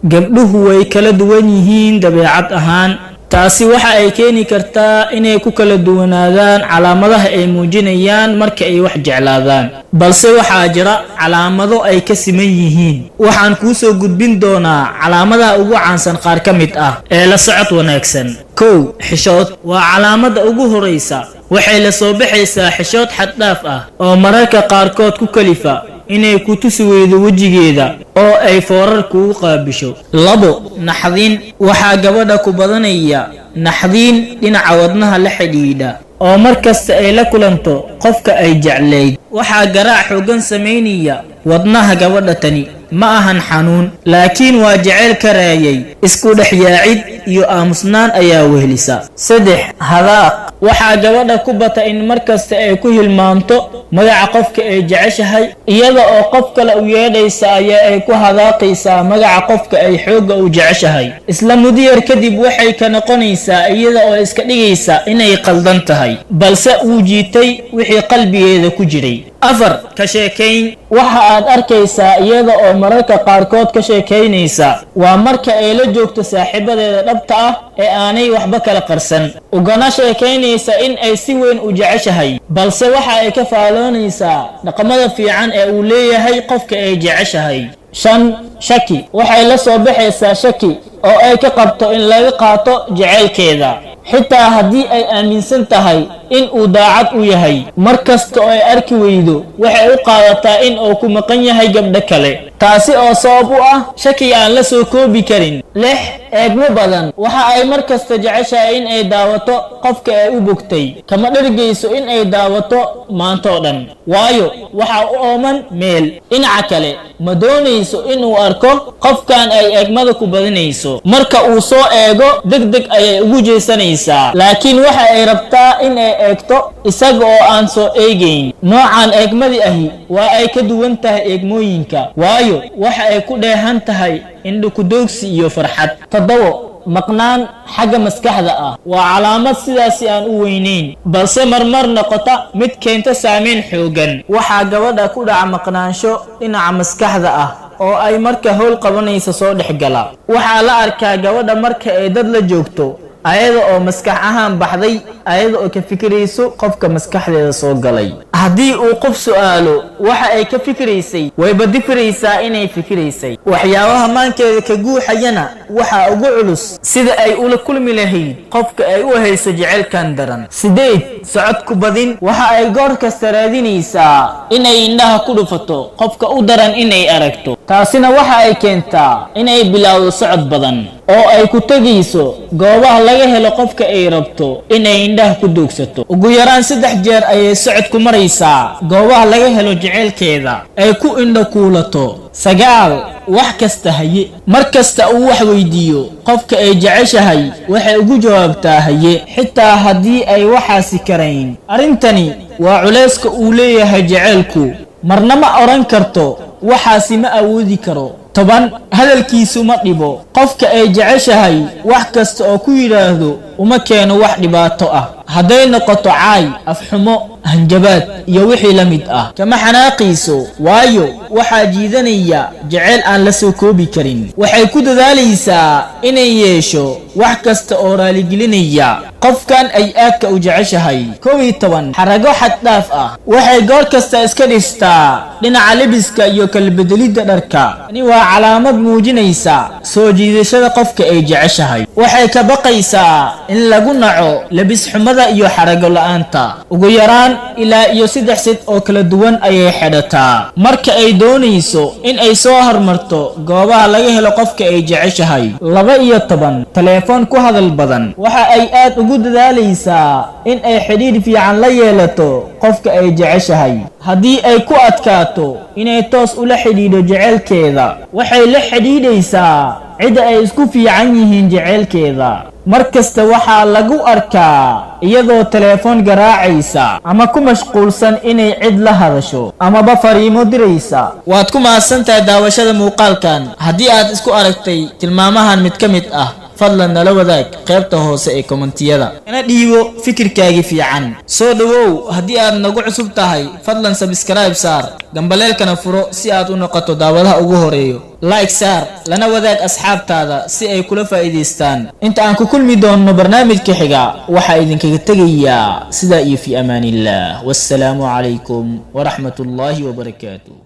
gabdhuhu way kala duwan yihiin dabeecad ahaan taasi waxa ay keeni kartaa inay ku kala duwanaadaan calaamadaha ay muujinayaan marka ay wax jeclaadaan balse waxaa jira calaamado ay ka siman yihiin waxaan kuu soo gudbin doonaa calaamadaha ugu caansan qaar ka mid ah ee la socod wanaagsan kow xishood waa calaamada ugu horeysa waxay la soo baxaysaa xishood xad dhaaf ah oo mararka qaarkood ku kalifa inay ku tusi weydo wajigeeda oo ay foorar kugu qaabisho labo naxdin waxaa gabadha ku badanaya naxdin dhinaca wadnaha la xidhiidha oo markasta ay la kulanto qofka ay jecleyd waxaa garaac xoogan sameynaya wadnaha gabadha tani ma ahan xanuun laakiin waa jecel karaayay isku dhex yaacid iyo aamusnaan ayaa wehelisa saddex hadaaq waxaa gabadha ku bata in markasta ay ku hilmaanto magaca qofka ay jeceshahay iyada oo qof kale u yeedhaysa ayaa ay ku hadaaqaysaa magaca qofka ay xooga u jeceshahay isla mudiyar kadib waxay ka noqonaysaa iyada oo iska dhigaysa inay qaldan tahay balse uu jiitay wixii qalbigeeda ku jiray afar ka sheekayn waxa aad arkaysaa iyada oo mararka qaarkood ka sheekaynaysa waa marka ay la joogto saaxiibadeeda dhabta ah ee aanay waxba kala qarsan ugana sheekaynaysa in ay si weyn u jeceshahay balse waxa ay ka faaloonaysaa dhaqamada fiican ee uu leeyahay qofka ay jeceshahay shan shaki waxay la soo baxaysaa shaki oo ay ka qabto in laga qaato jaceylkeeda xitaa haddii ay aaminsan tahay in uu daacad u yahay markasta oo ay arki weydo waxay u qaadataa in uu ku maqan yahay gabdho kale taasi oo sabab u ah shakiga aan la soo koobi karin lix eegmo badan waxa ay markasta jeceshahay in ay daawato qofka ay u bogtay kama dhergayso in ay daawato maantoo dhan waayo waxa u ooman meel dhinaca kale ma doonayso inuu arko qofkan ay eegmada ku badinayso marka uu soo eego degdeg ayay ugu jeesanaysaa laakiin waxa ay rabtaa in ay eegto isaga oo aan soo eegayn noocan eegmadii ahi waa ay ka duwan tahay eegmooyinka waayo waxa ay ku dheehan tahay indho ku doogsi iyo farxad toddobo maqnaan xagga maskaxda ah waa calaamad sidaasi aan u weynayn balse marmar noqota mid keenta saameyn xoogan waxaa gabadha ku dhaca maqnaansho dhinaca maskaxda ah oo ay marka howl qabanaysa soo dhexgala waxaa la arkaa gabadha marka ay dad la joogto ayada oo maskax ahaan baxday ayada oo ka fikirayso qofka maskaxdeeda soo galay haddii uu qof su'aalo waxa ay ka fikiraysay way badifiraysaa inay fikiraysay waxyaabaha maankeeda ka guuxayana waxa ugu culus sida ay ula kulmi lahayd qofka ay u hayso jecelkan daran sideed socod ku badin waxa ay goor kasta raadinaysaa inay indhaha ku dhufato qofka u daran inay aragto taasina waxa ay keentaa inay bilowdo socod badan oo ay ku tegayso goobaha laga helo qofka ay rabto inay indhaha ku doogsato ugu yaraan 3 jeer ayay socod ku maraysaa goobaha laga helo jecelkeeda ay ku indho kuulato sagaal wax kasta haye markasta uu wax weydiiyo qofka ay jeceshahay waxay ugu jawaabtaa haye xitaa haddii ay waxaasi karayn arintani waa culayska uu leeyahay jecelku marna ma oran karto waxaasi ma awoodi karo 10 hadalkiisu ma dhibo qofka ay jeceshahay wax kasta oo ku yiraahdo uma keeno wax dhibaato ah hadday noqoto caay afxumo hanjabaad iyo wixii la mid ah kama xanaaqiiso waayo waxaa jiidanaya jecel aan la soo koobi karin waxay ku dadaalaysaa inay yeesho wax kasta oo raaligelinaya qofkan ay aadka u jeceshahay 11 xarago xad dhaaf ah waxay goor kasta iska dhistaa dhinaca lebiska iyo kala bedelidda dharka ni waa calaamad muujinaysa soo jiidashada qofka ay jeceshahay waxay ka baqaysaa in lagu naco labis xumada iyo xarago la'aanta ugu yaraan ilaa iyo 3 sid oo kala duwan ayay xidhataa marka ay doonayso in ay soo hormarto goobaha laga helo qofka ay jeceshahay 12 telefoon ku hadal badan waxa ay aad ugu dadaalaysaa in ay xidhiidh fiican la yeelato qofka ay jeceshahay haddii ay ku adkaato inay toos ula xidhiidho jecelkeeda waxay la xidhiidhaysaa cid ay isku fiican yihiin jecelkeeda markasta waxaa lagu arkaa iyadoo telefoon garaacaysa ama ku mashquulsan inay cid la hadasho amaba fariimo diraysa waad ku mahadsantahay daawashada muuqaalkan haddii aad isku aragtay tilmaamahan mid ka mid ah fadlan nala wadaag qaybta hoose ee kommentiyada kana dhiibo fikirkaaga fiican soo dhawow haddii aad nagu cusub tahay fadlan subscribe saar gambaleelkana furo si aad u noqoto daawadaha ugu horeeyo like saar lana wadaag asxaabtaada si ay kula faa'iideystaan inta aan ku kulmi doono barnaamijka xiga waxa idinkaga tagayaa sida iyo fi amaanillah wassalaamu calaykum wa rahmatullahi wa barakaatuh